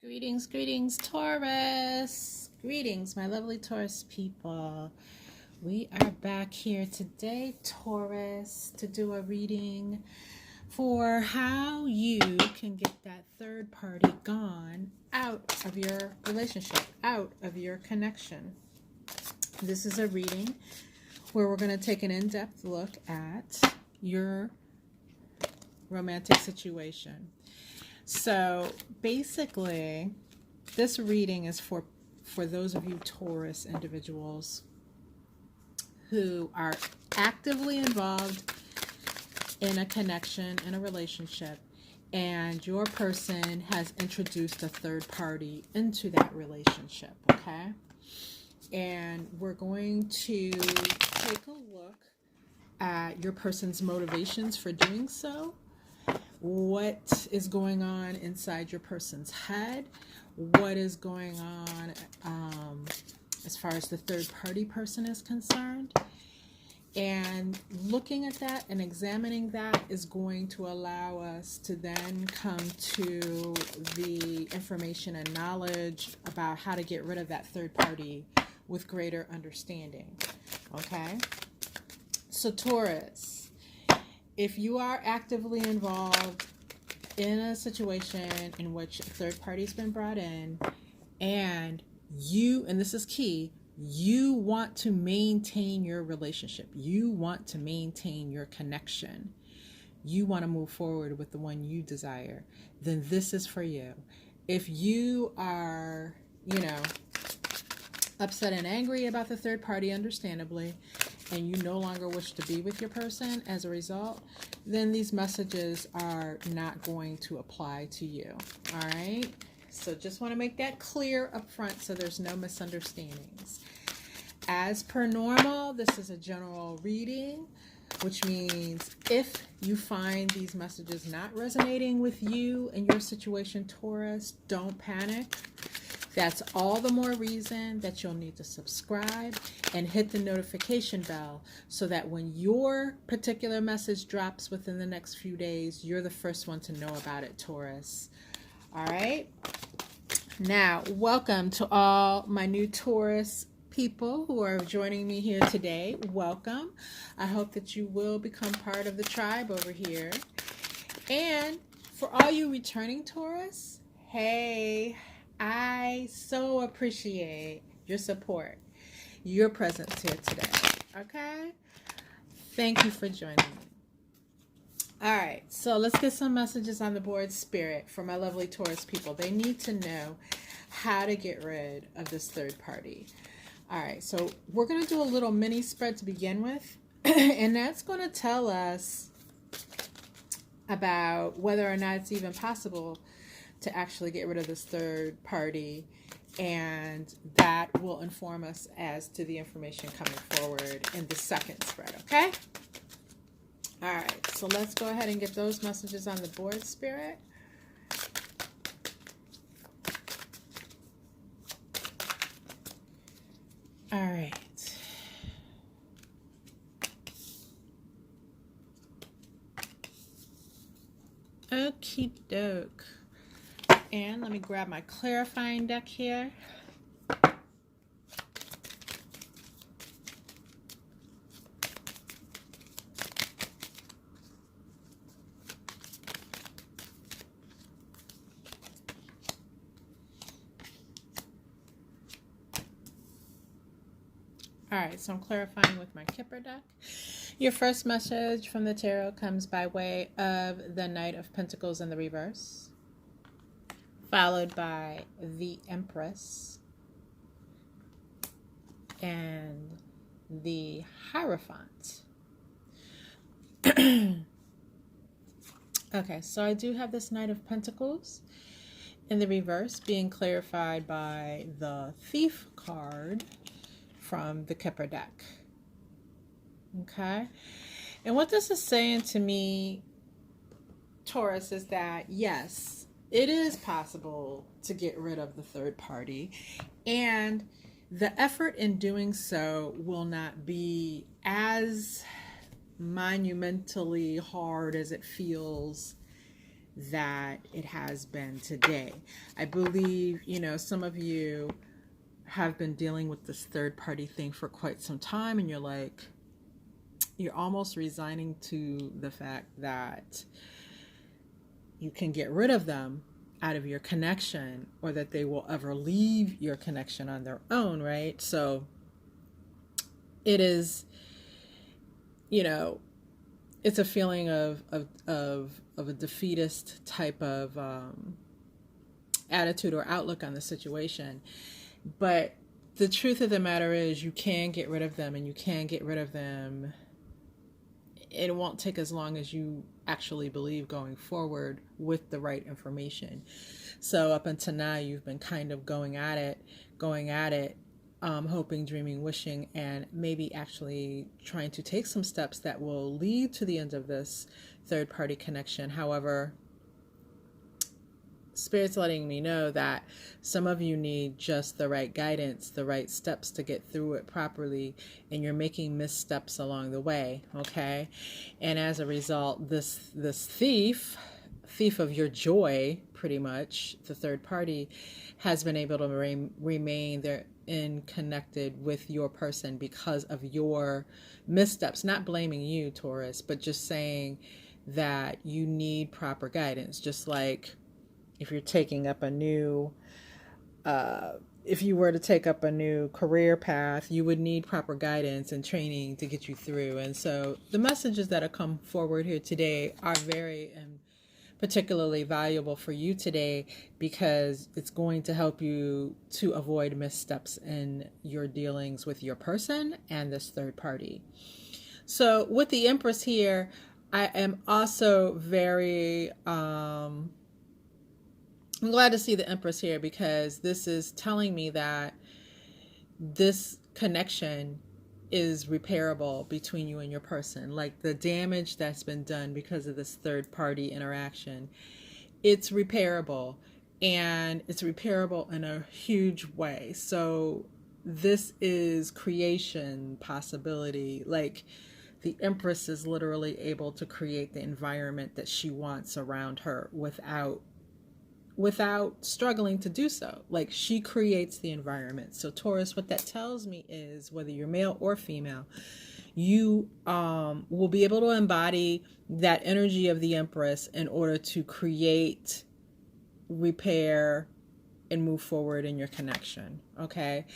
Greetings, Taurus. Greetings, my lovely Taurus people. We are back here today, Taurus, to do a reading for how you can get that third party gone out of your relationship, out of your connection. This is a reading where we're going to take an in-depth look at your romantic situation. So basically, this reading is for those of you Taurus individuals who are actively involved in a connection, in a relationship, and your person has introduced a third party into that relationship, okay? And we're going to take a look at your person's motivations for doing so. What is going on inside your person's head? What is going on as far as the third party person is concerned? And looking at that and examining that is going to allow us to then come to the information and knowledge about how to get rid of that third party with greater understanding. Okay? So Taurus, if you are actively involved in a situation in which a third party's been brought in and this is key, you want to maintain your relationship, you want to maintain your connection, you want to move forward with the one you desire, then this is for you. If you are, upset and angry about the third party, understandably, and you no longer wish to be with your person as a result, then these messages are not going to apply to you. All right? So just want to make that clear up front so there's no misunderstandings. As per normal, this is a general reading, which means if you find these messages not resonating with you and your situation, Taurus, don't panic. That's all the more reason that you'll need to subscribe and hit the notification bell so that when your particular message drops within the next few days, you're the first one to know about it, Taurus. All right? Now, welcome to all my new Taurus people who are joining me here today. Welcome. I hope that you will become part of the tribe over here. And for all you returning Taurus, hey, I so appreciate your support, your presence here today. Okay? Thank you for joining me. All right, so let's get some messages on the board, Spirit, for my lovely Taurus people. They need to know how to get rid of this third party. All right, so we're going to do a little mini spread to begin with, and that's going to tell us about whether or not it's even possible to actually get rid of this third party, and that will inform us as to the information coming forward in the second spread, okay? All right, so let's go ahead and get those messages on the board, Spirit. All right. Okie doke. And let me grab my clarifying deck here. All right, so I'm clarifying with my Kipper deck. Your first message from the tarot comes by way of the Knight of Pentacles in the reverse, followed by the Empress and the Hierophant. Okay, so I do have this Knight of Pentacles in the reverse being clarified by the Thief card from the Kipper deck. Okay, and what this is saying to me, Taurus, is that yes, it is possible to get rid of the third party, and the effort in doing so will not be as monumentally hard as it feels that it has been today. I believe, some of you have been dealing with this third party thing for quite some time, and you're almost resigning to the fact that you can get rid of them out of your connection, or that they will ever leave your connection on their own, right? So it is, it's a feeling of a defeatist type of attitude or outlook on the situation. But the truth of the matter is, you can get rid of them, and you can get rid of them. It won't take as long as you actually believe going forward with the right information. So up until now, you've been kind of going at it, hoping, dreaming, wishing, and maybe actually trying to take some steps that will lead to the end of this third party connection. However, Spirit's letting me know that some of you need just the right guidance, the right steps to get through it properly, and you're making missteps along the way, okay? And as a result, this thief of your joy, pretty much, the third party, has been able to remain there connected with your person because of your missteps. Not blaming you, Taurus, but just saying that you need proper guidance. Just like if you're taking up a new, if you were to take up a new career path, you would need proper guidance and training to get you through. And so the messages that have come forward here today are very and particularly valuable for you today, because it's going to help you to avoid missteps in your dealings with your person and this third party. So with the Empress here, I am also very I'm glad to see the Empress here, because this is telling me that this connection is repairable between you and your person. Like the damage that's been done because of this third party interaction, it's repairable, and it's repairable in a huge way. So this is creation possibility. Like the Empress is literally able to create the environment that she wants around her without struggling to do so. Like she creates the environment. So Taurus, what that tells me is, whether you're male or female, you will be able to embody that energy of the Empress in order to create, repair, and move forward in your connection. Okay.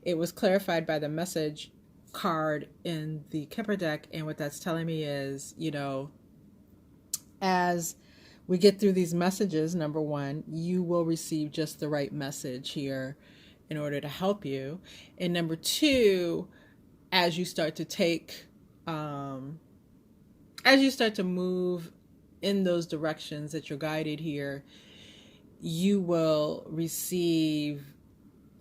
It was clarified by the message card in the Kipper deck. And what that's telling me is, as we get through these messages, number one, you will receive just the right message here in order to help you. And number two, as you start to move in those directions that you're guided here, you will receive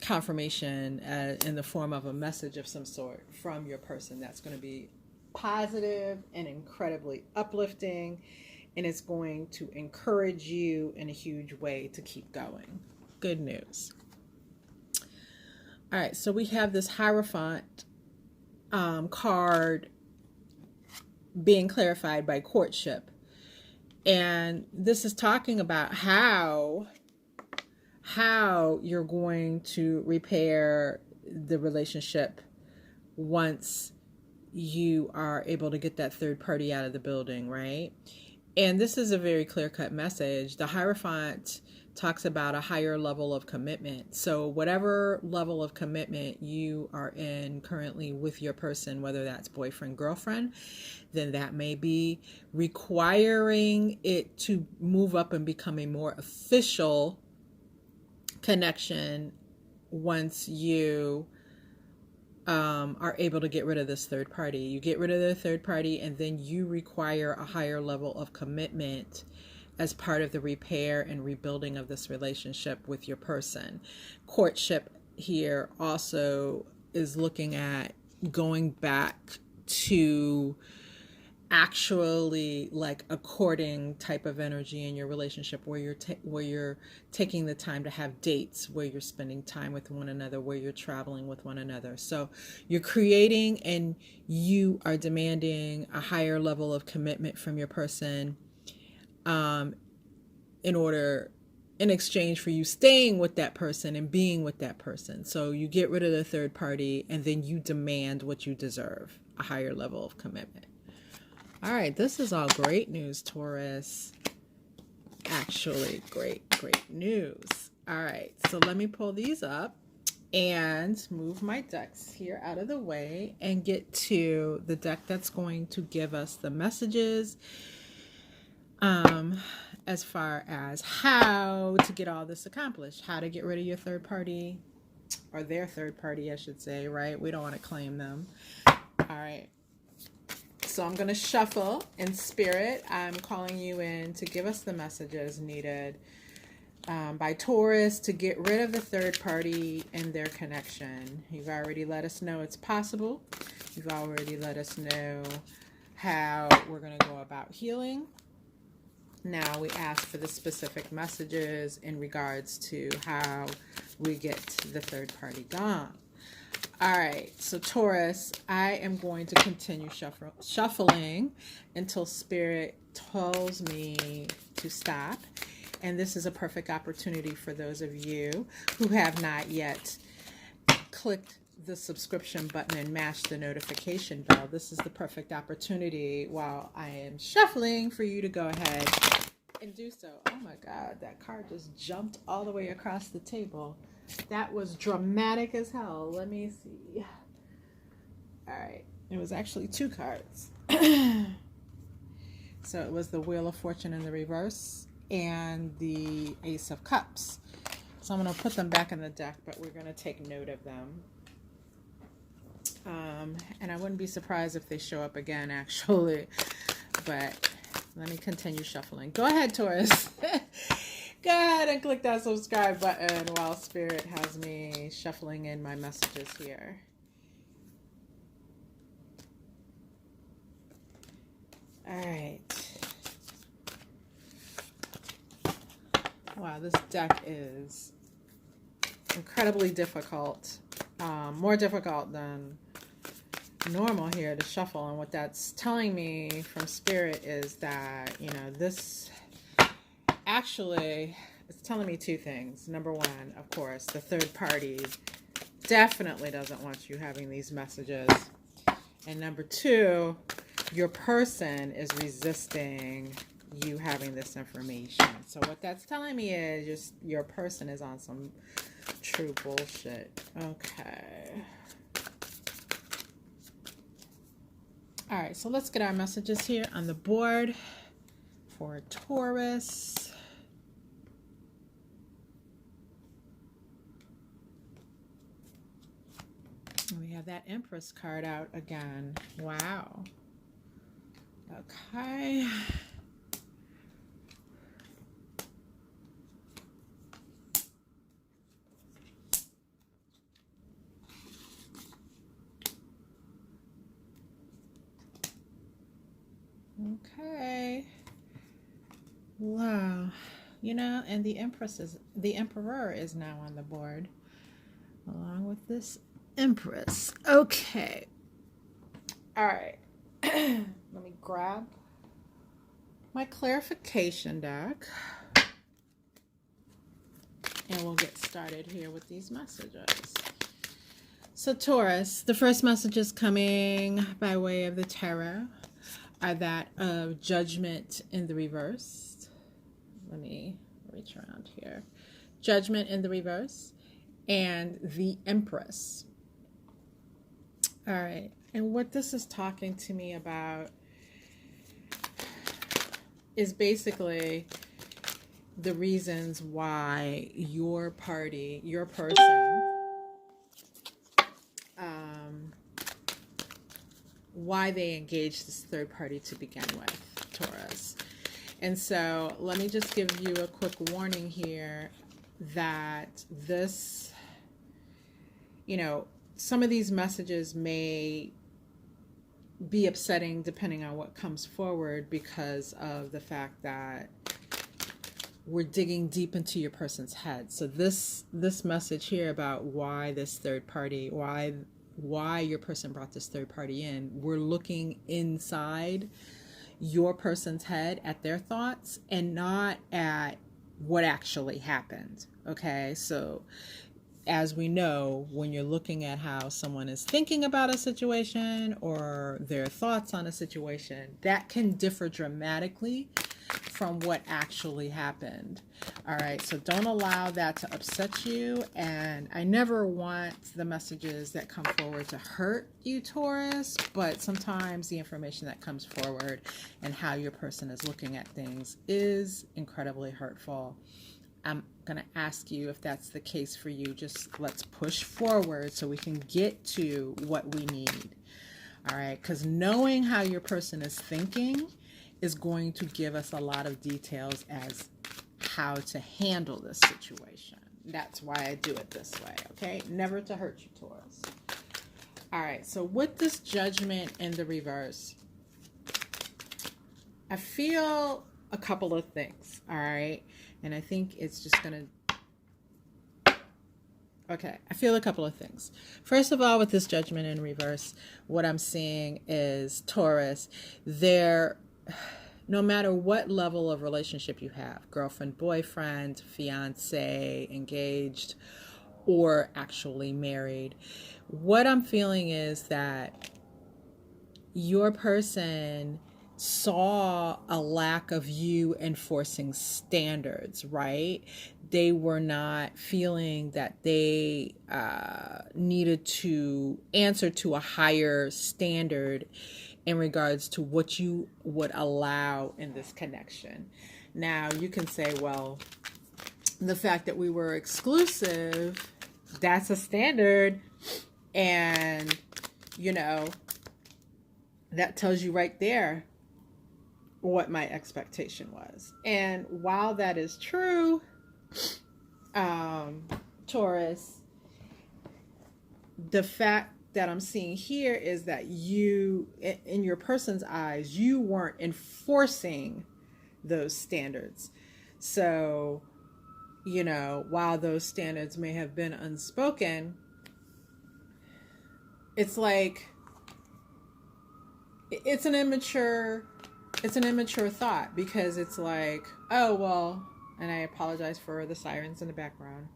confirmation in the form of a message of some sort from your person that's going to be positive and incredibly uplifting. And it's going to encourage you in a huge way to keep going. Good news. All right, so we have this Hierophant card being clarified by courtship. And this is talking about how you're going to repair the relationship once you are able to get that third party out of the building, right? And this is a very clear-cut message. The Hierophant talks about a higher level of commitment. So whatever level of commitment you are in currently with your person, whether that's boyfriend, girlfriend, then that may be requiring it to move up and become a more official connection once you are able to get rid of this third party. You get rid of the third party, and then you require a higher level of commitment as part of the repair and rebuilding of this relationship with your person. Courtship here also is looking at going back to actually like a courting type of energy in your relationship, where you're taking the time to have dates, where you're spending time with one another, where you're traveling with one another. So you're creating and you are demanding a higher level of commitment from your person, in exchange for you staying with that person and being with that person. So you get rid of the third party and then you demand what you deserve, a higher level of commitment. All right, this is all great news, Taurus. Actually, great news. All right, so let me pull these up and move my decks here out of the way and get to the deck that's going to give us the messages as far as how to get all this accomplished, how to get rid of your third party, or their third party, I should say, right? We don't want to claim them. All right. So I'm going to shuffle in spirit. I'm calling you in to give us the messages needed by Taurus to get rid of the third party and their connection. You've already let us know it's possible. You've already let us know how we're going to go about healing. Now we ask for the specific messages in regards to how we get the third party gone. All right, so Taurus, I am going to continue shuffling until Spirit tells me to stop. And this is a perfect opportunity for those of you who have not yet clicked the subscription button and mashed the notification bell. This is the perfect opportunity while I am shuffling for you to go ahead and do so. Oh my God, that card just jumped all the way across the table. That was dramatic as hell. Let me see. All right, it was actually 2 cards. So it was the Wheel of Fortune in the reverse and the Ace of Cups. So I'm going to put them back in the deck, but we're going to take note of them. And I wouldn't be surprised if they show up again, actually. But let me continue shuffling. Go ahead, Taurus. Go ahead and click that subscribe button while Spirit has me shuffling in my messages here. All right. Wow, this deck is incredibly difficult. More difficult than normal here to shuffle. And what that's telling me from Spirit is that, you know, this actually it's telling me 2 things. Number 1, of course, the third party definitely doesn't want you having these messages. And number 2, your person is resisting you having this information. So what that's telling me is just your person is on some true bullshit. Okay. All right, so let's get our messages here on the board for Taurus. We have that Empress card out again. Wow. Okay. Okay. Wow. You know, and the Emperor is now on the board along with this Empress. Okay. All right. Let me grab my clarification deck and we'll get started here with these messages. So Taurus, the first messages coming by way of the tarot are that of Judgment in the reverse. Let me reach around here. Judgment in the reverse and the Empress. All right. And what this is talking to me about is basically the reasons why your party, your person, why they engaged this third party to begin with, Taurus. And so let me just give you a quick warning here that this, you know, some of these messages may be upsetting depending on what comes forward because of the fact that we're digging deep into your person's head. So this message here about why this third party, why your person brought this third party in, we're looking inside your person's head at their thoughts and not at what actually happened. Okay, so as we know, when you're looking at how someone is thinking about a situation or their thoughts on a situation, that can differ dramatically from what actually happened. All right, so don't allow that to upset you. And I never want the messages that come forward to hurt you, Taurus, but sometimes the information that comes forward and how your person is looking at things is incredibly hurtful. I'm going to ask you if that's the case for you. Just let's push forward so we can get to what we need. All right, because knowing how your person is thinking is going to give us a lot of details as how to handle this situation. That's why I do it this way, okay? Never to hurt you, Taurus. All right, so with this Judgment in the reverse, I feel a couple of things, all right? And I think it's just going to... Okay, I feel a couple of things. First of all, with this Judgment in reverse, what I'm seeing is Taurus, no matter what level of relationship you have, girlfriend, boyfriend, fiance, engaged, or actually married, what I'm feeling is that your person saw a lack of you enforcing standards, right? They were not feeling that they needed to answer to a higher standard in regards to what you would allow in this connection. Now, you can say, well, the fact that we were exclusive, that's a standard. And, you know, that tells you right there what my expectation was. And while that is true, Taurus, the fact that I'm seeing here is that you, in your person's eyes, you weren't enforcing those standards. So, you know, while those standards may have been unspoken, it's like, it's an immature thought, because it's like, oh, well, and I apologize for the sirens in the background.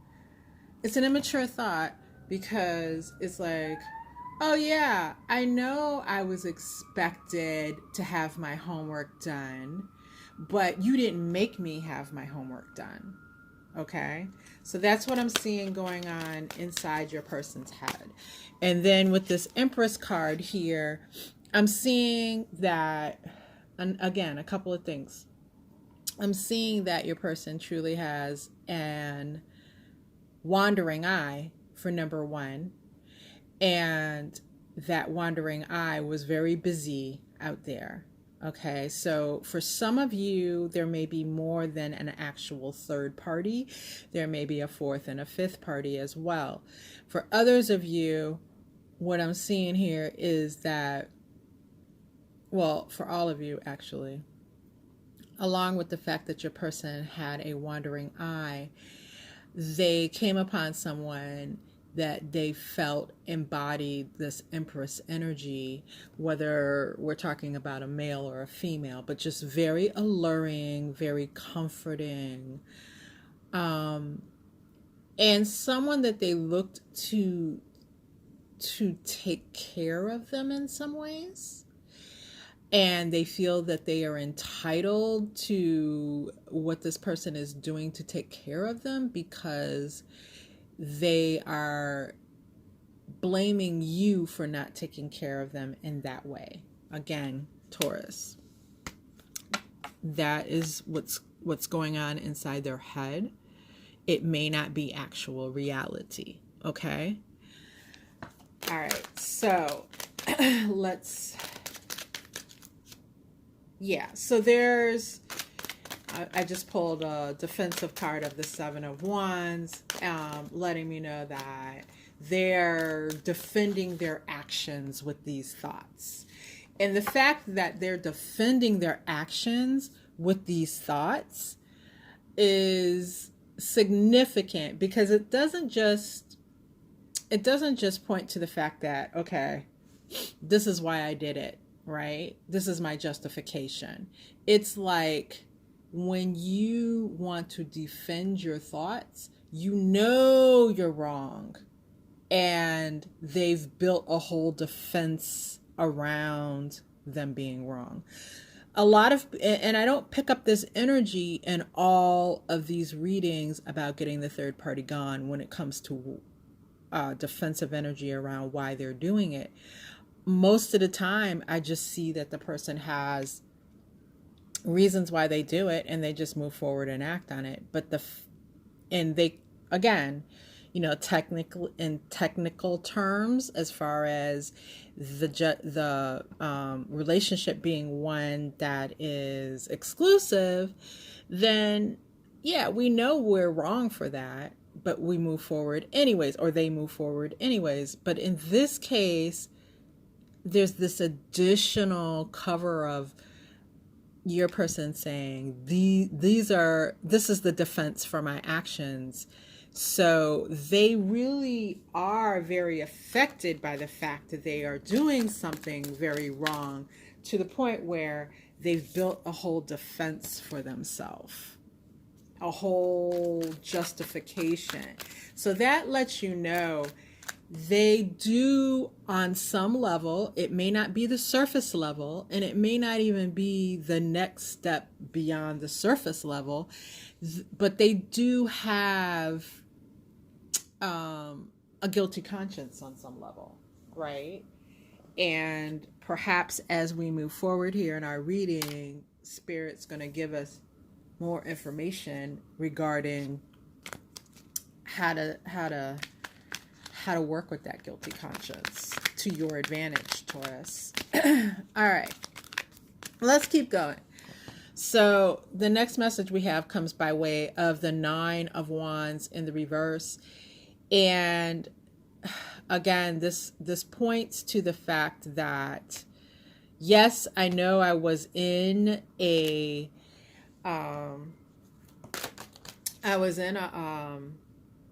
It's an immature thought because it's like, oh yeah, I know I was expected to have my homework done, but you didn't make me have my homework done. Okay? So that's what I'm seeing going on inside your person's head. And then with this Empress card here, I'm seeing that, and again, a couple of things. I'm seeing that your person truly has an wandering eye, for number one, and that wandering eye was very busy out there. Okay, so for some of you, there may be more than an actual third party. There may be a fourth and a fifth party as well. For others of you, what I'm seeing here is that, well, for all of you actually, along with the fact that your person had a wandering eye, they came upon someone that they felt embodied this Empress energy, whether we're talking about a male or a female, but just very alluring, very comforting, and someone that they looked to take care of them in some ways. And they feel that they are entitled to what this person is doing to take care of them, because they are blaming you for not taking care of them in that way. Again, Taurus, that is what's going on inside their head. It may not be actual reality. Okay? All right. So so there's, I just pulled a defensive card of the Seven of Wands, letting me know that they're defending their actions with these thoughts. And the fact that they're defending their actions with these thoughts is significant, because it doesn't just point to the fact that, okay, this is why I did it. Right? This is my justification. It's like, when you want to defend your thoughts, you know you're wrong. And they've built a whole defense around them being wrong. A lot of, and I don't pick up this energy in all of these readings about getting the third party gone when it comes to defensive energy around why they're doing it. Most of the time, I just see that the person has reasons why they do it and they just move forward and act on it. But and they, again, technical terms, as far as the relationship being one that is exclusive, then yeah, we know we're wrong for that, but we move forward anyways, or they move forward anyways. But in this case, there's this additional cover of your person saying this is the defense for my actions. So they really are very affected by the fact that they are doing something very wrong, to the point where they've built a whole defense for themselves, a whole justification. So that lets you know they do, on some level, it may not be the surface level, and it may not even be the next step beyond the surface level, but they do have a guilty conscience on some level, right? And perhaps as we move forward here in our reading, Spirit's going to give us more information regarding how to work with that guilty conscience to your advantage, Taurus. All right, let's keep going. So the next message we have comes by way of the Nine of Wands in the reverse. And again, this points to the fact that, yes, I know I was in a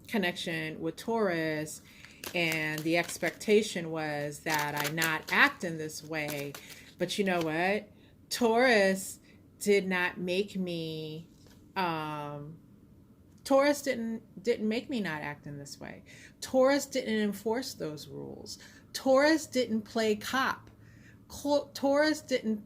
connection with Taurus, and the expectation was that I not act in this way. But you know what? Taurus did not make me Taurus didn't make me not act in this way. Taurus didn't enforce those rules. Taurus didn't play cop. Taurus didn't,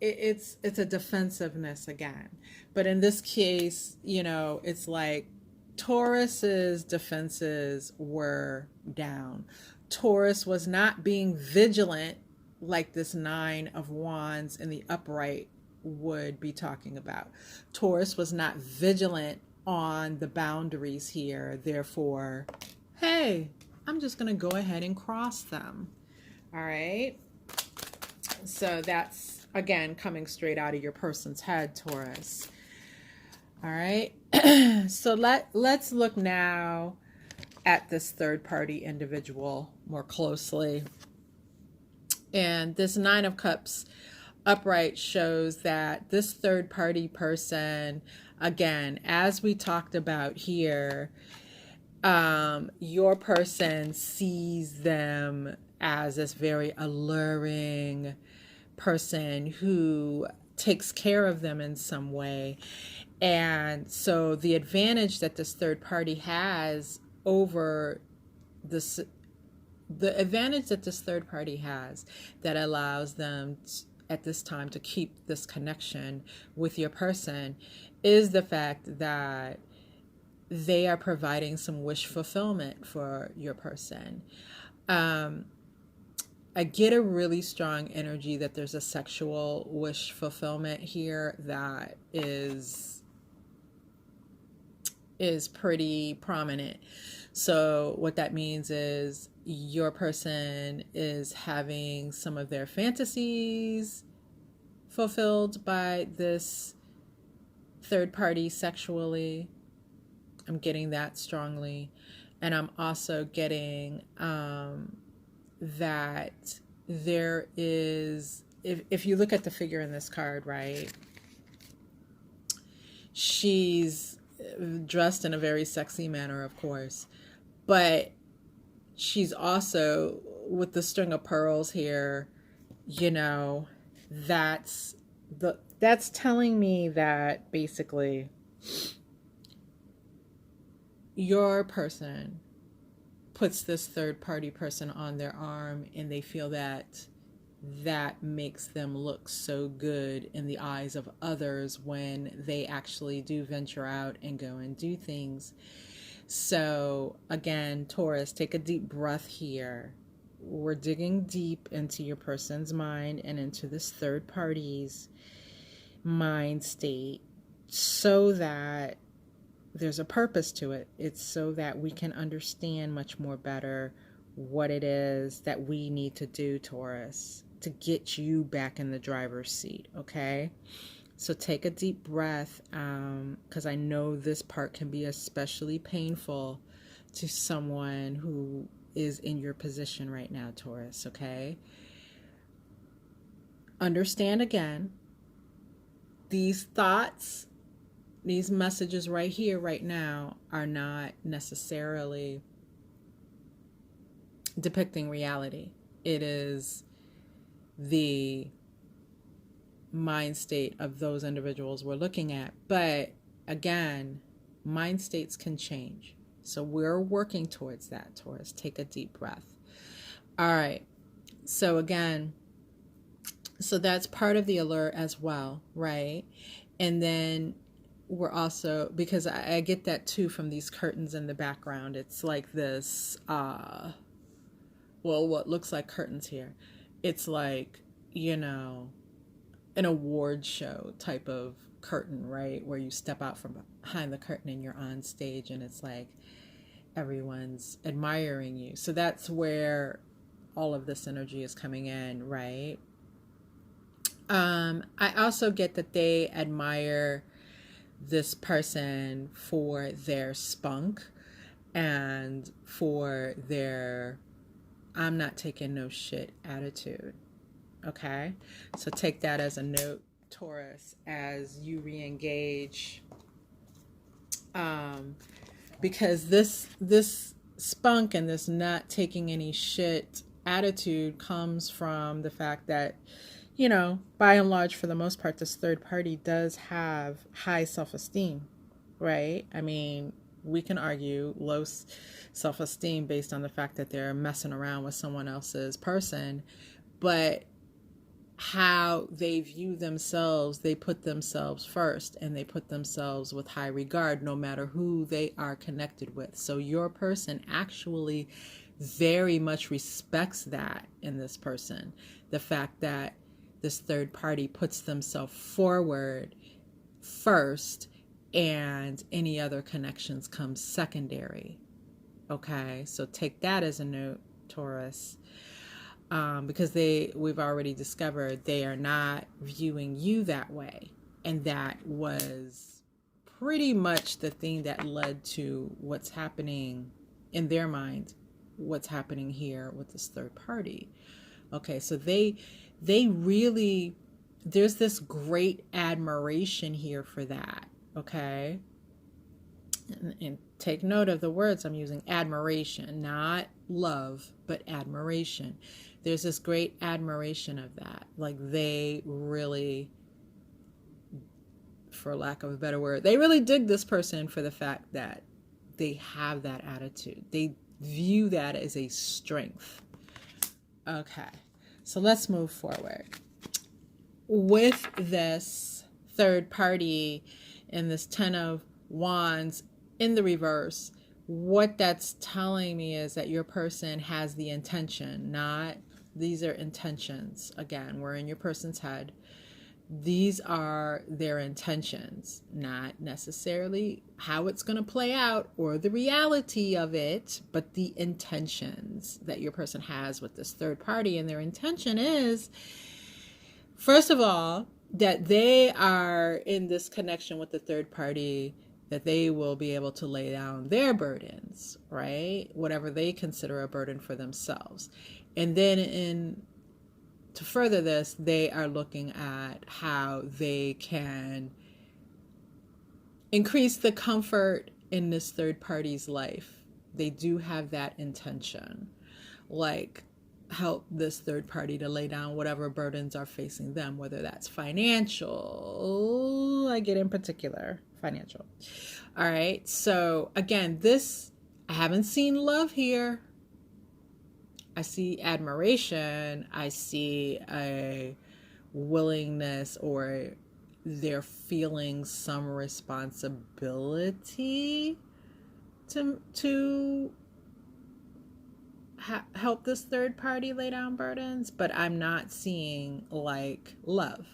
it's a defensiveness again. But in this case, it's like Taurus's defenses were down. Taurus was not being vigilant like this Nine of Wands in the upright would be talking about. Taurus was not vigilant on the boundaries here. Therefore, hey, I'm just going to go ahead and cross them. All right. So that's, again, coming straight out of your person's head, Taurus. All right. So let's look now at this third party individual more closely. And this Nine of Cups upright shows that this third party person, again, as we talked about here, your person sees them as this very alluring person who takes care of them in some way. And so the advantage that this third party has over this, the advantage that this third party has that allows them at this time to keep this connection with your person is the fact that they are providing some wish fulfillment for your person. I get a really strong energy that there's a sexual wish fulfillment here that is pretty prominent. So what that means is your person is having some of their fantasies fulfilled by this third party sexually. I'm getting that strongly. And I'm also getting that there is, if you look at the figure in this card, right, she's dressed in a very sexy manner, of course, but she's also with the string of pearls here, that's That's telling me that basically your person puts this third party person on their arm, and they feel that that makes them look so good in the eyes of others when they actually do venture out and go and do things. So again, Taurus, take a deep breath here. We're digging deep into your person's mind and into this third party's mind state so that there's a purpose to it. It's so that we can understand much more better what it is that we need to do, Taurus, to get you back in the driver's seat, okay? So take a deep breath, because I know this part can be especially painful to someone who is in your position right now, Taurus, okay? Understand again, these thoughts, these messages right here, right now, are not necessarily depicting reality. It is the mind state of those individuals we're looking at. But again, mind states can change. So we're working towards that, Taurus. Take a deep breath. All right. So again, so that's part of the alert as well, right? And then we're also, because I get that too from these curtains in the background. It's like this, what looks like curtains here. It's like, an award show type of curtain, right? Where you step out from behind the curtain and you're on stage and it's like everyone's admiring you. So that's where all of this energy is coming in, right? I also get that they admire this person for their spunk and for their I'm not taking no shit attitude. Okay, so take that as a note, Taurus, as you re-engage, because this spunk and this not taking any shit attitude comes from the fact that, by and large, for the most part, this third party does have high self-esteem, right? I mean, we can argue low self-esteem based on the fact that they're messing around with someone else's person, but how they view themselves, they put themselves first, and they put themselves with high regard no matter who they are connected with. So your person actually very much respects that in this person, the fact that this third party puts themselves forward first and any other connections come secondary. Okay, so take that as a note, Taurus. Because we've already discovered they are not viewing you that way. And that was pretty much the thing that led to what's happening in their mind, what's happening here with this third party. Okay, so they really, there's this great admiration here for that, okay? And take note of the words I'm using, admiration, not love, but admiration. There's this great admiration of that. Like they really, for lack of a better word, they really dig this person for the fact that they have that attitude. They view that as a strength. Okay, so let's move forward. With this third party and this Ten of Wands in the reverse, what that's telling me is that your person has the intention, not, these are intentions. Again, we're in your person's head. These are their intentions, not necessarily how it's going to play out or the reality of it, but the intentions that your person has with this third party. And their intention is, first of all, that they are in this connection with the third party, that they will be able to lay down their burdens, right? Whatever they consider a burden for themselves. And then to further this, they are looking at how they can increase the comfort in this third party's life. They do have that intention. Like, help this third party to lay down whatever burdens are facing them, whether that's financial. I get in particular financial. All right. So again, I haven't seen love here. I see admiration. I see a willingness, or they're feeling some responsibility to help this third party lay down burdens, but I'm not seeing like love,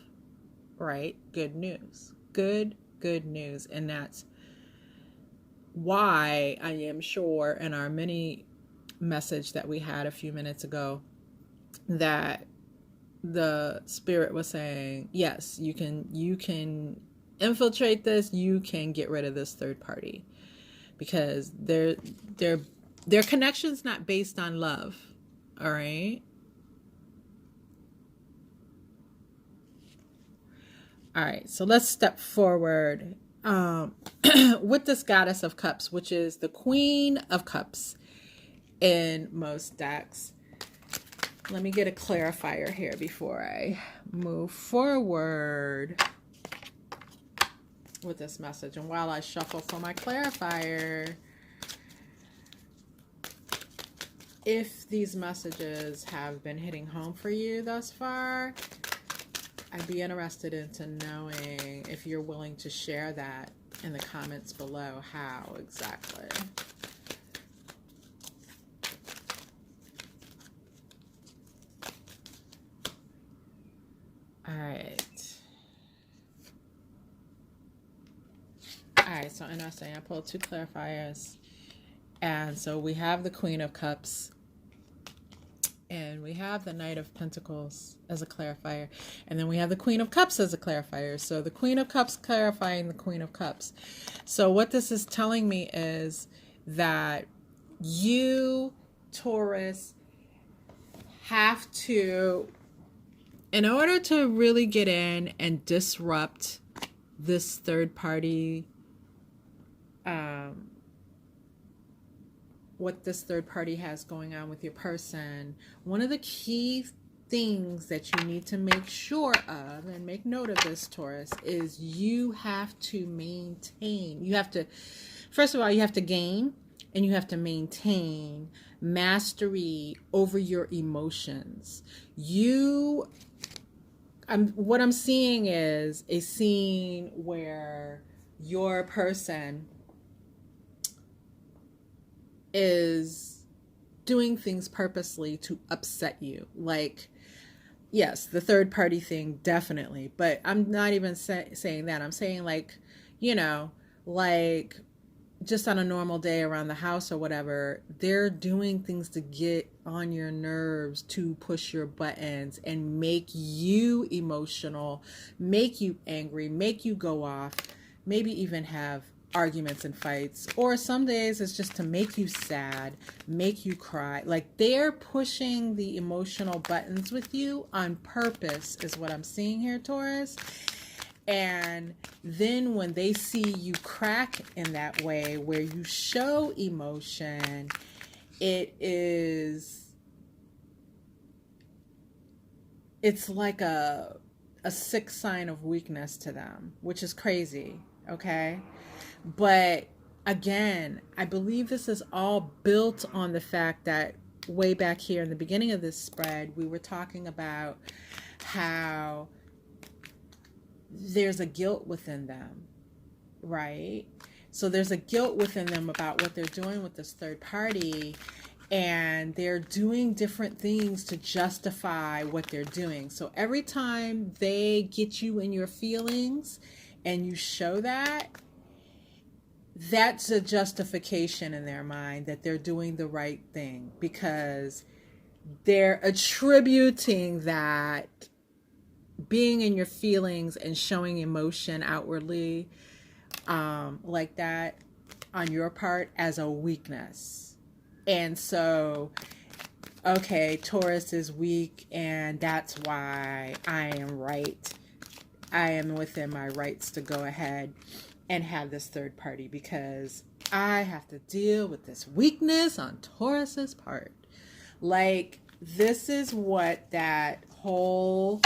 right? Good news. Good news. And that's why I am sure in our mini message that we had a few minutes ago that the spirit was saying, yes, you can infiltrate this, you can get rid of this third party, because their connection's not based on love. All right. All right, so let's step forward with this Goddess of Cups, which is the Queen of Cups in most decks. Let me get a clarifier here before I move forward with this message. And while I shuffle for my clarifier, if these messages have been hitting home for you thus far, I'd be interested into knowing if you're willing to share that in the comments below. How exactly? All right, so interesting. I pulled two clarifiers. And so we have the Queen of Cups, and we have the Knight of Pentacles as a clarifier. And then we have the Queen of Cups as a clarifier. So the Queen of Cups clarifying the Queen of Cups. So what this is telling me is that you, Taurus, have to, in order to really get in and disrupt this third party, what this third party has going on with your person, one of the key things that you need to make sure of, and make note of this, Taurus, is you have to maintain, first of all, you have to gain and you have to maintain mastery over your emotions. What I'm seeing is a scene where your person is doing things purposely to upset you. Like, yes, the third party thing, definitely. But I'm not even saying that. I'm saying like just on a normal day around the house or whatever, they're doing things to get on your nerves, to push your buttons and make you emotional, make you angry, make you go off, maybe even have arguments and fights, or some days it's just to make you sad, make you cry. Like, they're pushing the emotional buttons with you on purpose is what I'm seeing here, Taurus. And then when they see you crack in that way where you show emotion, it's like a sick sign of weakness to them, which is crazy. Okay. But again, I believe this is all built on the fact that way back here in the beginning of this spread, we were talking about how there's a guilt within them, right? So there's a guilt within them about what they're doing with this third party, and they're doing different things to justify what they're doing. So every time they get you in your feelings and you show that, that's a justification in their mind that they're doing the right thing, because they're attributing that being in your feelings and showing emotion outwardly like that on your part as a weakness. And so, okay, Taurus is weak, and that's why I am within my rights to go ahead and have this third party, because I have to deal with this weakness on Taurus's part. Like, this is what that whole,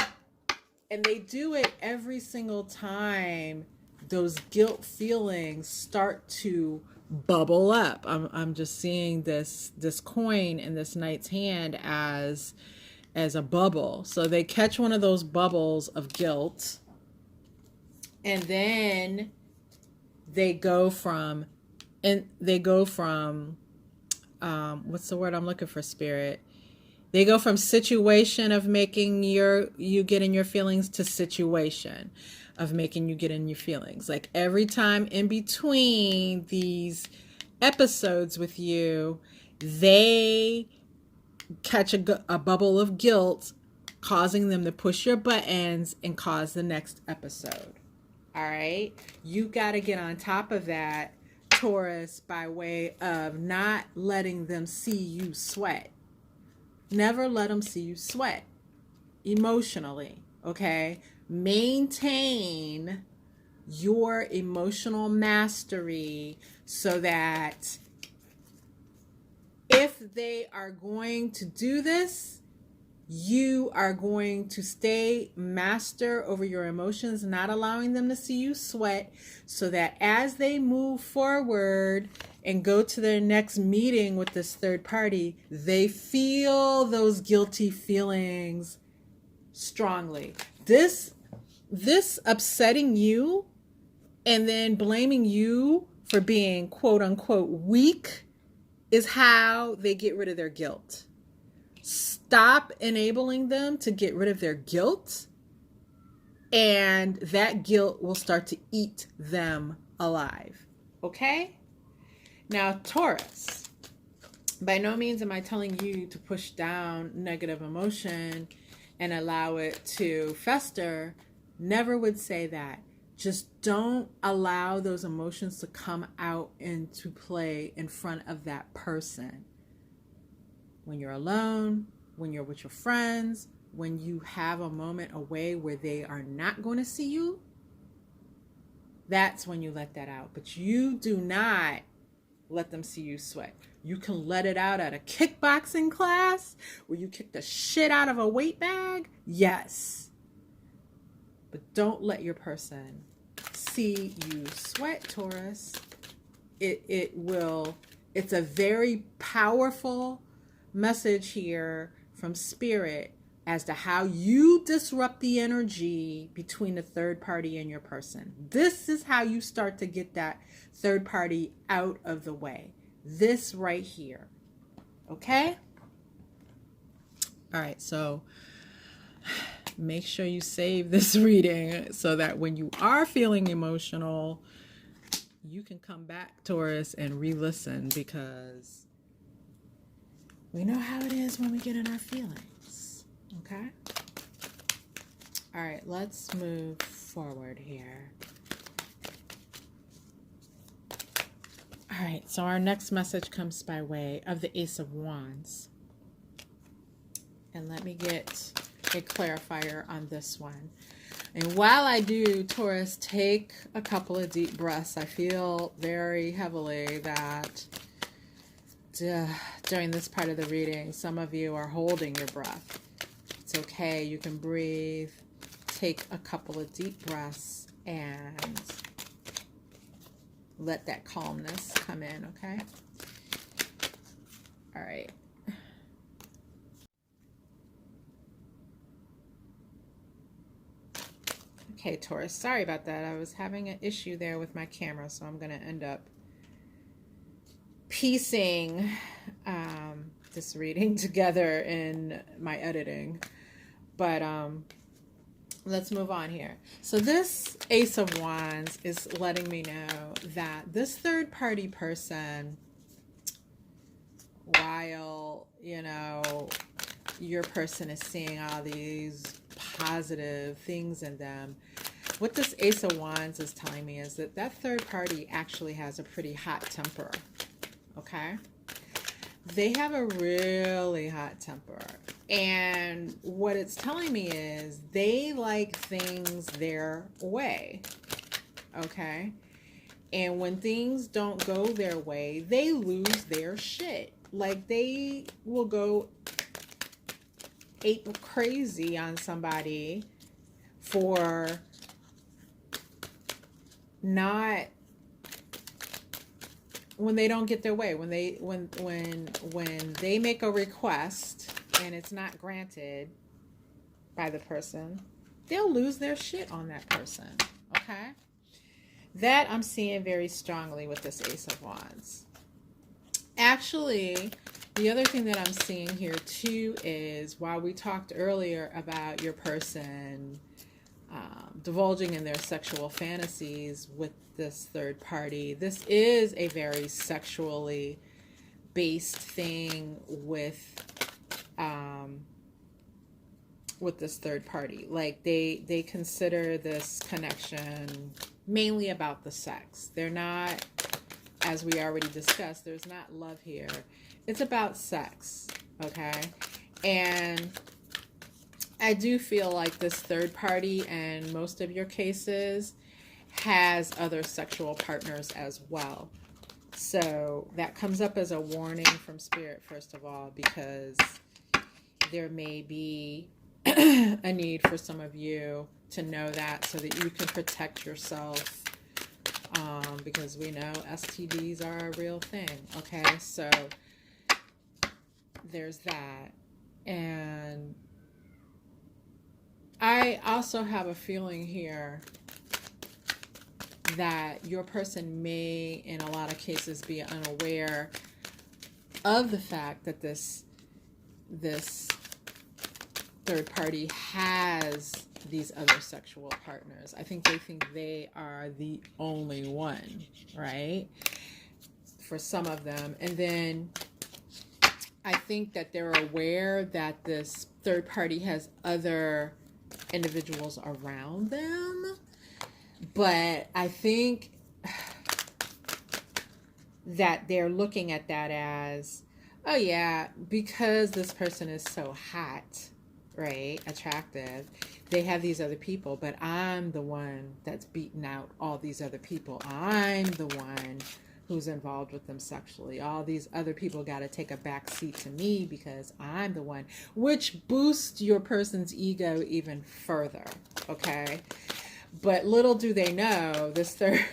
and they do it every single time those guilt feelings start to bubble up. I'm just seeing this coin in this knight's hand as a bubble. So they catch one of those bubbles of guilt, and then they go from what's the word I'm looking for, spirit? They go from situation of making you get in your feelings to situation of making you get in your feelings. Like every time in between these episodes with you, they catch a bubble of guilt, causing them to push your buttons and cause the next episode. All right? You got to get on top of that, Taurus, by way of not letting them see you sweat. Never let them see you sweat emotionally, okay? Maintain your emotional mastery so that if they are going to do this, you are going to stay master over your emotions, not allowing them to see you sweat, so that as they move forward and go to their next meeting with this third party, they feel those guilty feelings strongly. This upsetting you and then blaming you for being quote unquote weak is how they get rid of their guilt. Stop enabling them to get rid of their guilt, and that guilt will start to eat them alive. Okay? Now, Taurus, by no means am I telling you to push down negative emotion and allow it to fester. Never would say that. Just don't allow those emotions to come out into play in front of that person. When you're alone, when you're with your friends, when you have a moment away where they are not going to see you, that's when you let that out. But you do not let them see you sweat. You can let it out at a kickboxing class where you kick the shit out of a weight bag. Yes. But don't let your person see you sweat, Taurus. It's a very powerful message here from spirit as to how you disrupt the energy between the third party and your person. This is how you start to get that third party out of the way. This right here. Okay? All right, so make sure you save this reading so that when you are feeling emotional, you can come back, Taurus, and re-listen, because we know how it is when we get in our feelings. Okay? All right, let's move forward here. All right, so our next message comes by way of the Ace of Wands. And let me get a clarifier on this one. And while I do, Taurus, take a couple of deep breaths. I feel very heavily that during this part of the reading, some of you are holding your breath. It's okay. You can breathe. Take a couple of deep breaths and let that calmness come in, okay? All right. Okay, Taurus, sorry about that. I was having an issue there with my camera, so I'm going to end up piecing this reading together in my editing. But let's move on here. So this Ace of Wands is letting me know that this third party person, while, you know, your person is seeing all these positive things in them, what this Ace of Wands is telling me is that that third party actually has a pretty hot temper. Okay? They have a really hot temper. And what it's telling me is they like things their way. Okay? And when things don't go their way, they lose their shit. Like, they will go ape crazy on somebody for not, when they don't get their way, when they make a request and it's not granted by the person, they'll lose their shit on that person. Okay? That I'm seeing very strongly with this Ace of Wands. Actually, the other thing that I'm seeing here too is, while we talked earlier about your person divulging in their sexual fantasies with this third party, this is a very sexually based thing with this third party. Like they consider this connection mainly about the sex. They're not, as we already discussed, there's not love here. It's about sex, okay? And I do feel like this third party, in most of your cases, has other sexual partners as well. So that comes up as a warning from Spirit, first of all, because there may be a need for some of you to know that, so that you can protect yourself, because we know STDs are a real thing, okay? So there's that. And I also have a feeling here that your person may, in a lot of cases, be unaware of the fact that this third party has these other sexual partners. I think they think they are the only one, right? For some of them. And then I think that they're aware that this third party has other individuals around them. But I think that they're looking at that as, oh yeah, because this person is so hot, right, attractive, they have these other people, but I'm the one that's beating out all these other people. I'm the one who's involved with them sexually. All these other people got to take a back seat to me because I'm the one, which boosts your person's ego even further, okay? But little do they know, this third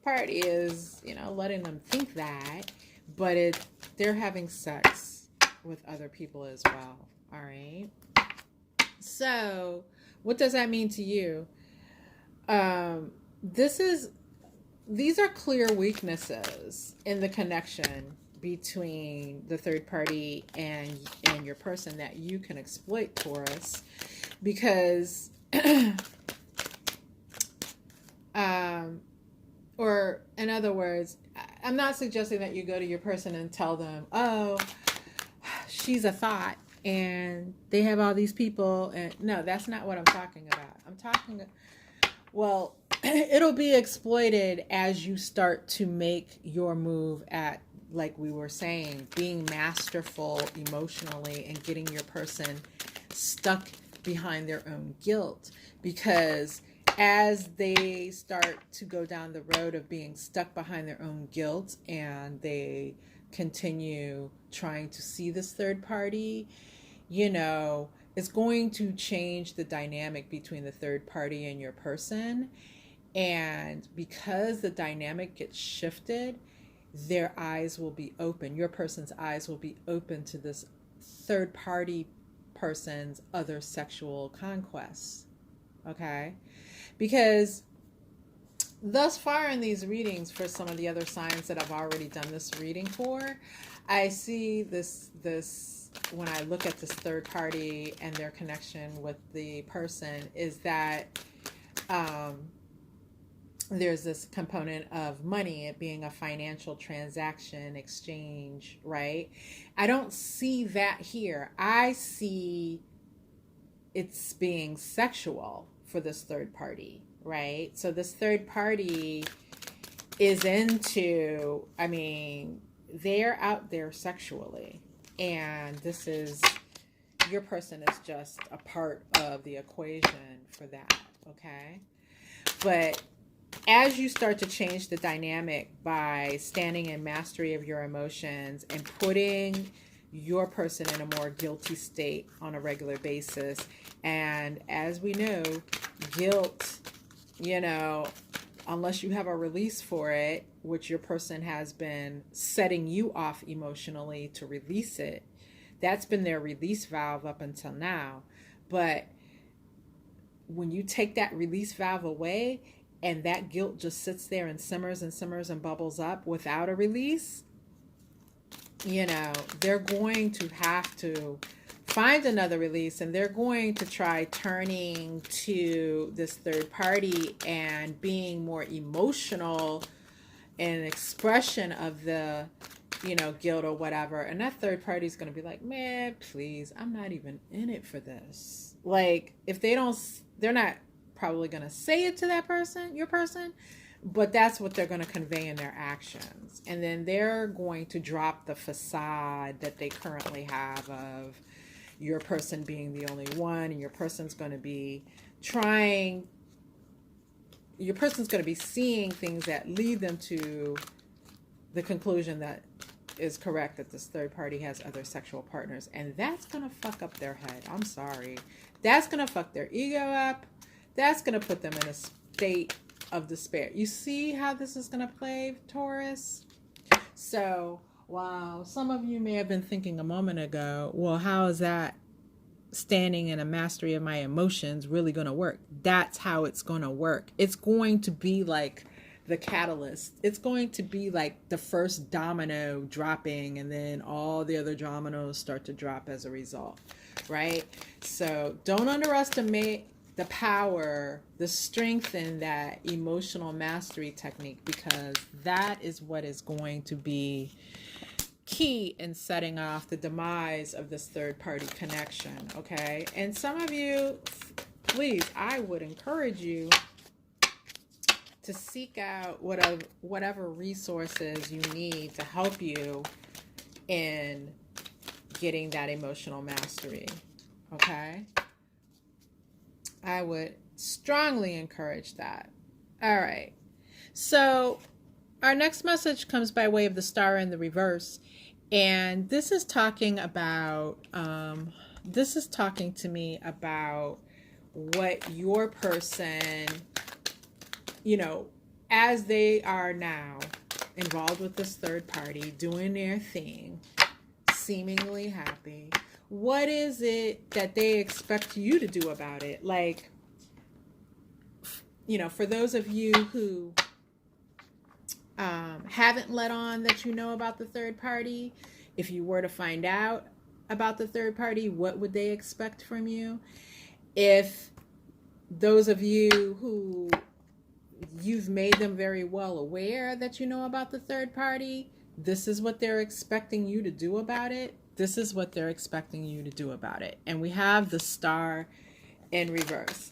party is, letting them think that, but they're having sex with other people as well, all right? So, what does that mean to you? These are clear weaknesses in the connection between the third party and your person that you can exploit, Taurus, because or in other words, I'm not suggesting that you go to your person and tell them, oh, she's a thought and they have all these people, and no, that's not what I'm talking about. I'm talking, well, it'll be exploited as you start to make your move at, like we were saying, being masterful emotionally and getting your person stuck behind their own guilt. Because as they start to go down the road of being stuck behind their own guilt and they continue trying to see this third party, it's going to change the dynamic between the third party and your person. And because the dynamic gets shifted, their eyes will be open. Your person's eyes will be open to this third party person's other sexual conquests. Okay? Because thus far in these readings, for some of the other signs that I've already done this reading for, I see this when I look at this third party and their connection with the person, is that there's this component of money, it being a financial transaction exchange, right? I don't see that here. I see it's being sexual for this third party, right? So this third party is into, they're out there sexually, and this is, your person is just a part of the equation for that, okay? But as you start to change the dynamic by standing in mastery of your emotions and putting your person in a more guilty state on a regular basis. And as we know, guilt, unless you have a release for it, which your person has been setting you off emotionally to release it, that's been their release valve up until now. But when you take that release valve away and that guilt just sits there and simmers and simmers and bubbles up without a release, they're going to have to find another release, and they're going to try turning to this third party and being more emotional in an expression of the guilt or whatever. And that third party is going to be like, man, please, I'm not even in it for this. Like, if they're not probably going to say it to that person, your person, but that's what they're going to convey in their actions. And then they're going to drop the facade that they currently have of your person being the only one, and your person's going to be seeing things that lead them to the conclusion that is correct, that this third party has other sexual partners. And that's going to fuck up their head. I'm sorry. That's going to fuck their ego up. That's going to put them in a state of despair. You see how this is going to play, Taurus? So, wow, some of you may have been thinking a moment ago, well, how is that standing in a mastery of my emotions really going to work? That's how it's going to work. It's going to be like the catalyst. It's going to be like the first domino dropping, and then all the other dominoes start to drop as a result, right? So don't underestimate the power, the strength in that emotional mastery technique, because that is what is going to be key in setting off the demise of this third party connection. Okay. And some of you, please, I would encourage you to seek out whatever resources you need to help you in getting that emotional mastery. Okay. I would strongly encourage that. All right. So our next message comes by way of the star in the reverse. And this is talking about, to me about what your person, as they are now involved with this third party, doing their thing, seemingly happy. What is it that they expect you to do about it? Like, for those of you who haven't let on that you know about the third party, if you were to find out about the third party, what would they expect from you? If those of you who you've made them very well aware that you know about the third party, this is what they're expecting you to do about it. This is what they're expecting you to do about it. And we have the star in reverse.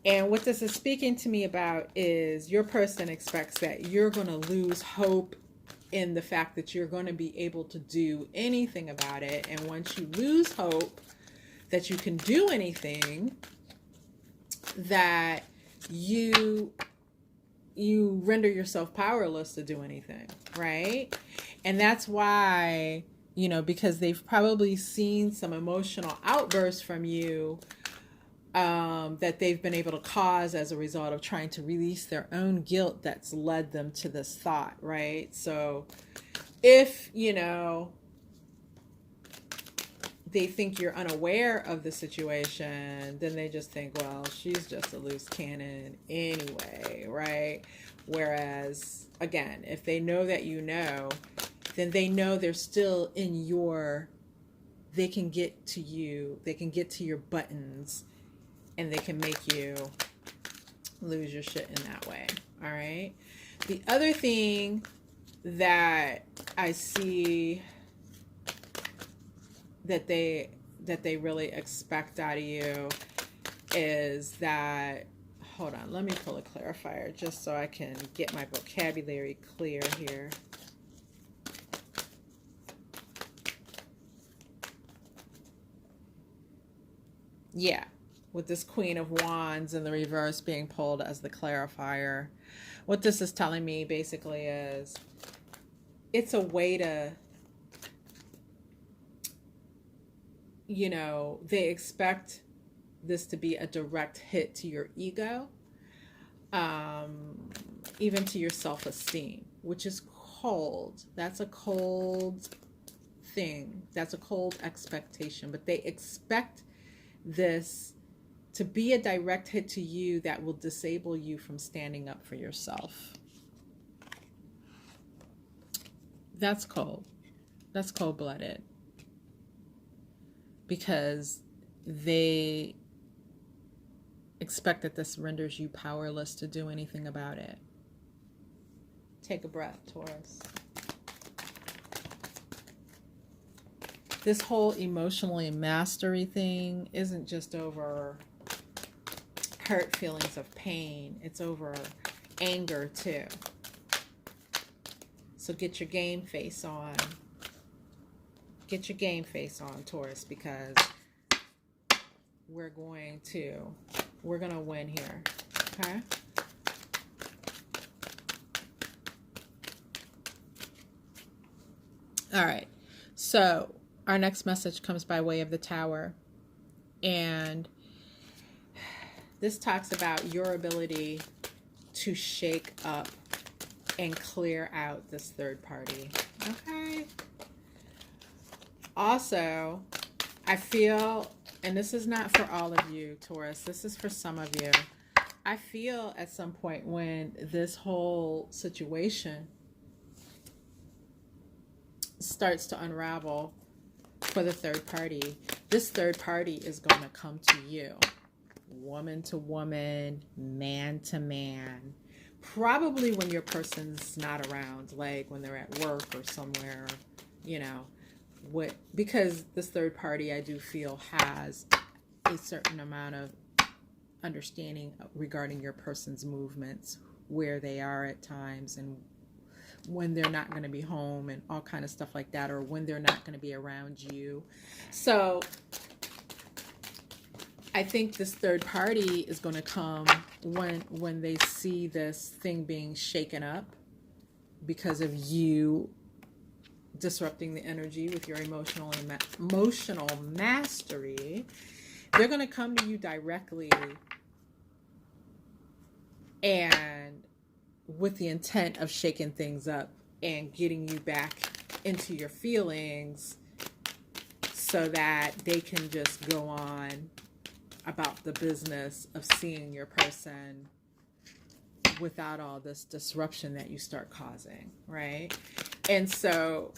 And what this is speaking to me about is your person expects that you're going to lose hope in the fact that you're going to be able to do anything about it. And once you lose hope that you can do anything, that you render yourself powerless to do anything, right? And that's why, because they've probably seen some emotional outbursts from you that they've been able to cause as a result of trying to release their own guilt that's led them to this thought, right? So if, they think you're unaware of the situation, then they just think, well, she's just a loose cannon anyway, right? Whereas, again, if they know that then they know they're still in they can get to you, they can get to your buttons, and they can make you lose your shit in that way, all right? The other thing that I see that they really expect out of you is that, hold on, let me pull a clarifier just so I can get my vocabulary clear here. Yeah, with this Queen of Wands in the reverse being pulled as the clarifier, what this is telling me basically is it's a way to you know, they expect this to be a direct hit to your ego, um, even to your self-esteem, which is cold. That's a cold thing. That's a cold expectation. But they expect this to be a direct hit to you that will disable you from standing up for yourself. That's cold. That's cold-blooded. Because they expect that this renders you powerless to do anything about it. Take a breath, Taurus. This whole emotionally mastery thing isn't just over hurt feelings of pain. It's over anger too. So get your game face on. Get your game face on, Taurus, because we're going to win here. Okay? All right. So our next message comes by way of the Tower. And this talks about your ability to shake up and clear out this third party. Okay? Also, I feel, and this is not for all of you, Taurus, this is for some of you. I feel at some point when this whole situation starts to unravel for the third party, this third party is going to come to you. Woman to woman, man to man. Probably when your person's not around, like when they're at work or somewhere, you know. Because this third party, I do feel, has a certain amount of understanding regarding your person's movements, where they are at times, and when they're not going to be home, and all kind of stuff like that, or when they're not going to be around you. So I think this third party is going to come when they see this thing being shaken up because of you disrupting the energy with your emotional mastery. They're going to come to you directly and with the intent of shaking things up and getting you back into your feelings so that they can just go on about the business of seeing your person without all this disruption that you start causing, right? And so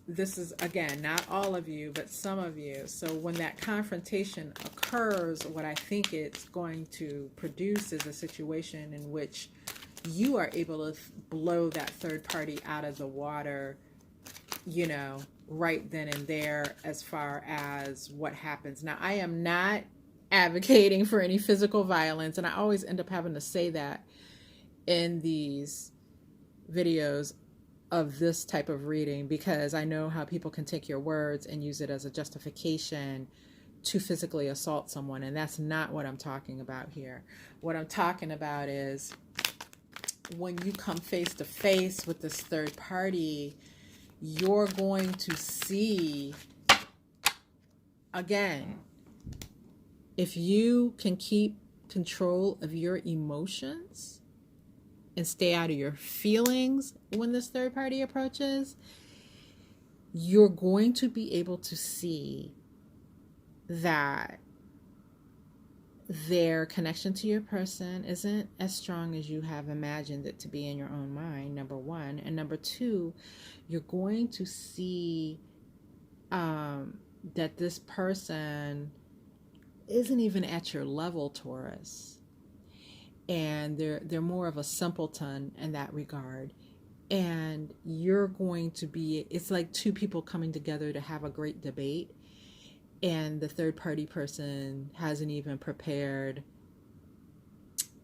this is, again, not all of you, but some of you. So when that confrontation occurs, what I think it's going to produce is a situation in which you are able to blow that third party out of the water, you know, right then and there, as far as what happens. Now, I am not advocating for any physical violence, and I always end up having to say that in these videos of this type of reading, because I know how people can take your words and use it as a justification to physically assault someone, and that's not what I'm talking about here. What I'm talking about is when you come face to face with this third party, you're going to see, again, if you can keep control of your emotions and stay out of your feelings when this third party approaches, you're going to be able to see that their connection to your person isn't as strong as you have imagined it to be in your own mind, number one. And number two, you're going to see that this person isn't even at your level, Taurus. And they're more of a simpleton in that regard. And you're going to be, it's like two people coming together to have a great debate, and the third party person hasn't even prepared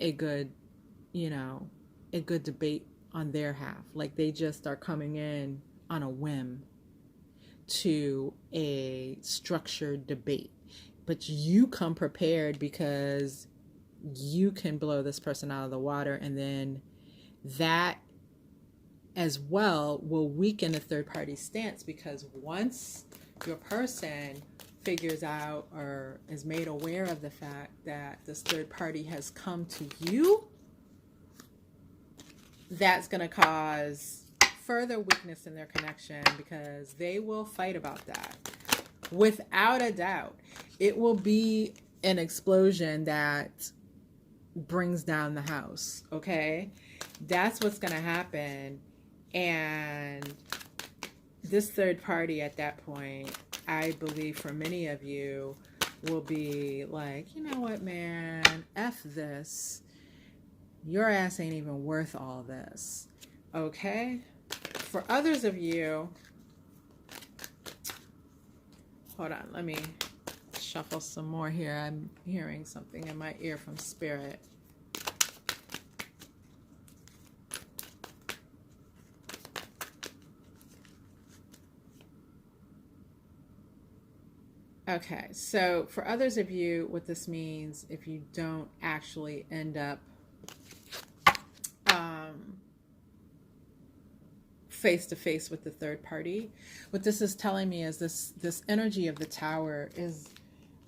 a good, a good debate on their half. Like they just are coming in on a whim to a structured debate. But you come prepared because you can blow this person out of the water, and then that as well will weaken the third party stance, because once your person figures out or is made aware of the fact that this third party has come to you, that's going to cause further weakness in their connection, because they will fight about that. Without a doubt, it will be an explosion that brings down the house. Okay, that's what's going to happen. And this third party at that point, I believe for many of you, will be like, you know what, man, F this. Your ass ain't even worth all this. Okay? For others of you, hold on, let me shuffle some more here. I'm hearing something in my ear from Spirit. Okay, so for others of you, what this means, if you don't actually end up face to face with the third party, what this is telling me is this energy of the Tower is,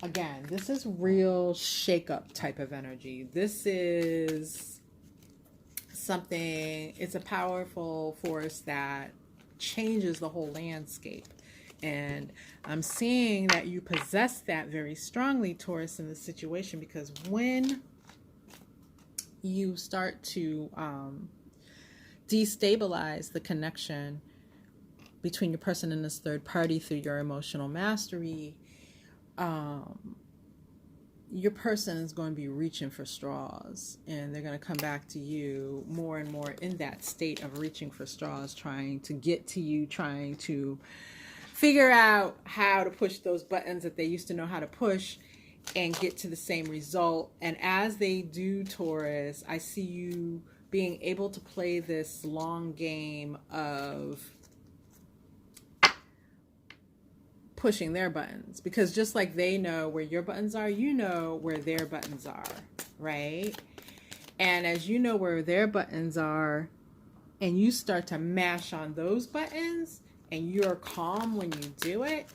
again, this is real shake-up type of energy. This is something, it's a powerful force that changes the whole landscape. And I'm seeing that you possess that very strongly, Taurus, in this situation, because when you start to destabilize the connection between your person and this third party through your emotional mastery, your person is going to be reaching for straws, and they're going to come back to you more and more in that state of reaching for straws, trying to get to you, trying to figure out how to push those buttons that they used to know how to push and get to the same result. And as they do, Taurus, I see you being able to play this long game of pushing their buttons, because just like they know where your buttons are, you know where their buttons are, right? And as you know where their buttons are, and you start to mash on those buttons, and you're calm when you do it,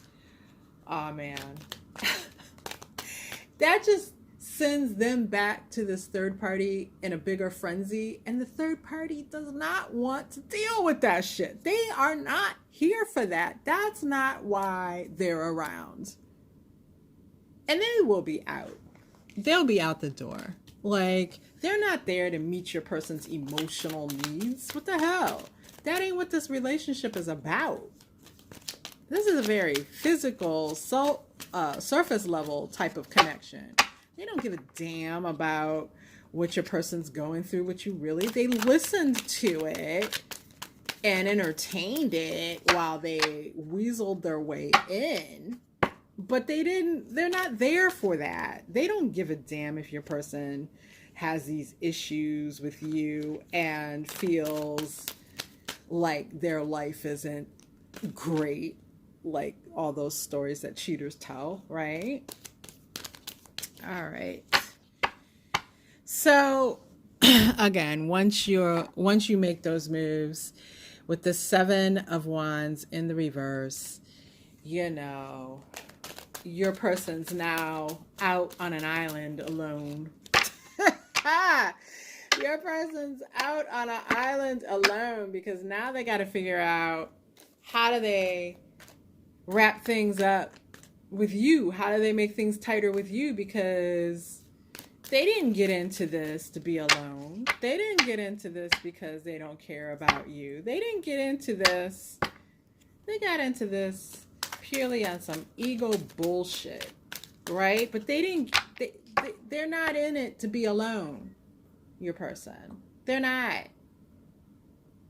oh man, that just sends them back to this third party in a bigger frenzy. And the third party does not want to deal with that shit. They are not here for that. That's not why they're around. And they will be out. They'll be out the door. Like, they're not there to meet your person's emotional needs. What the hell? That ain't what this relationship is about. This is a very physical, surface level type of connection. They don't give a damn about what your person's going through with you, really. They listened to it and entertained it while they weaseled their way in. But they're not there for that. They don't give a damn if your person has these issues with you and feels like their life isn't great, like all those stories that cheaters tell, right? All right. So again, once you make those moves with the 7 of Wands in the reverse, you know, your person's now out on an island alone. Your person's out on an island alone, because now they got to figure out, how do they wrap things up with you? How do they make things tighter with you? Because they didn't get into this to be alone. They didn't get into this because they don't care about you. They didn't get into this. They got into this purely on some ego bullshit, right? But they're not in it to be alone. Your person. They're not.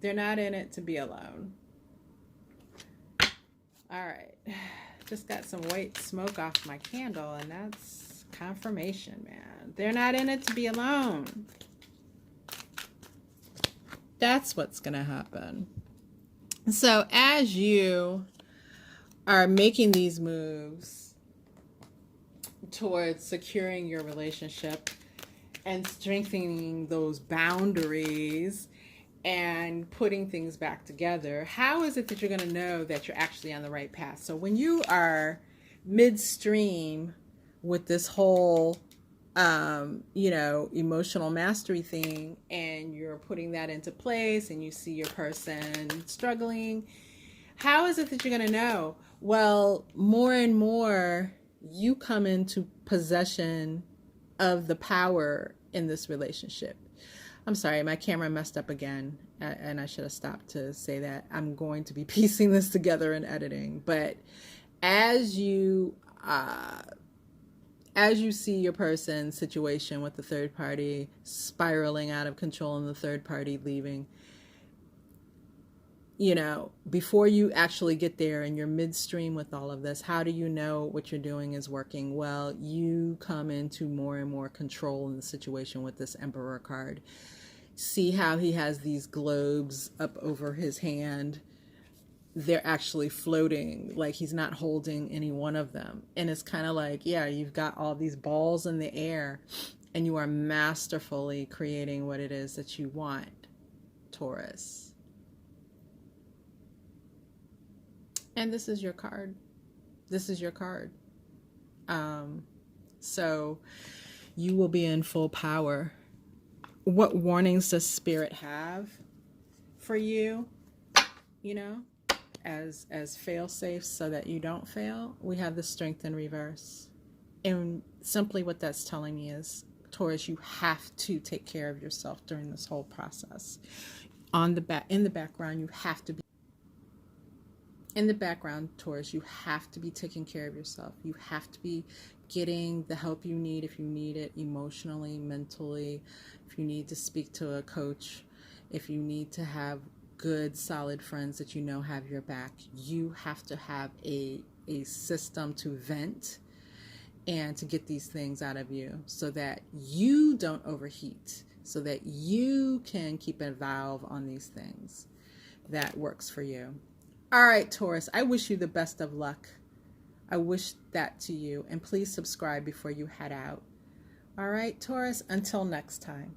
They're not in it to be alone. All right. Just got some white smoke off my candle, and that's confirmation, man. They're not in it to be alone. That's what's going to happen. So as you are making these moves towards securing your relationship and strengthening those boundaries and putting things back together, how is it that you're going to know that you're actually on the right path? So when you are midstream with this whole emotional mastery thing, and you're putting that into place and you see your person struggling, how is it that you're going to know? Well, more and more you come into possession of the power in this relationship. I'm sorry, my camera messed up again, and I should have stopped to say that. I'm going to be piecing this together in editing, but as you see your person's situation with the third party spiraling out of control and the third party leaving, before you actually get there and you're midstream with all of this, how do you know what you're doing is working? Well, you come into more and more control in the situation with this Emperor card. See how he has these globes up over his hand? They're actually floating, like he's not holding any one of them. And it's kind of like, yeah, you've got all these balls in the air and you are masterfully creating what it is that you want, Taurus. And this is your card. This is your card. So you will be in full power. What warnings does Spirit have for you? As fail safes so that you don't fail. We have the Strength in reverse. And simply what that's telling me is, Taurus, you have to take care of yourself during this whole process. In the background, you have to be in the background, Taurus, you have to be taking care of yourself. You have to be getting the help you need if you need it, emotionally, mentally, if you need to speak to a coach, if you need to have good, solid friends that have your back. You have to have a system to vent and to get these things out of you so that you don't overheat, so that you can keep a valve on these things that works for you. All right, Taurus, I wish you the best of luck. I wish that to you. And please subscribe before you head out. All right, Taurus, until next time.